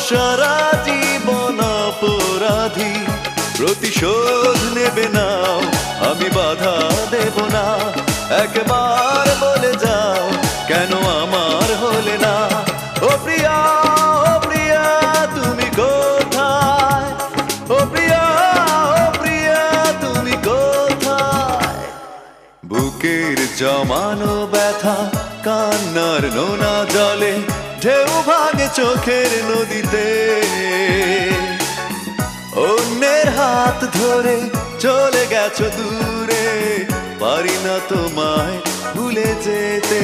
সারা জীবন অপরাধী, প্রতিশোধ নেবে নাও, আমি বাধা দেব না। একবার বলে যাও কেন আমার হলে না। ও প্রিয়া, ও প্রিয়া তুমি কোথায়? ও প্রিয়া, ও প্রিয়া তুমি কোথায়? বুকের জমানো ব্যথা কান্নার নোনা জলে, ঢেউ ভাঙে চোখের নদীতে। অন্যের হাত ধরে চলে গেছো দূরে, পারি না তোমায় ভুলে যেতে।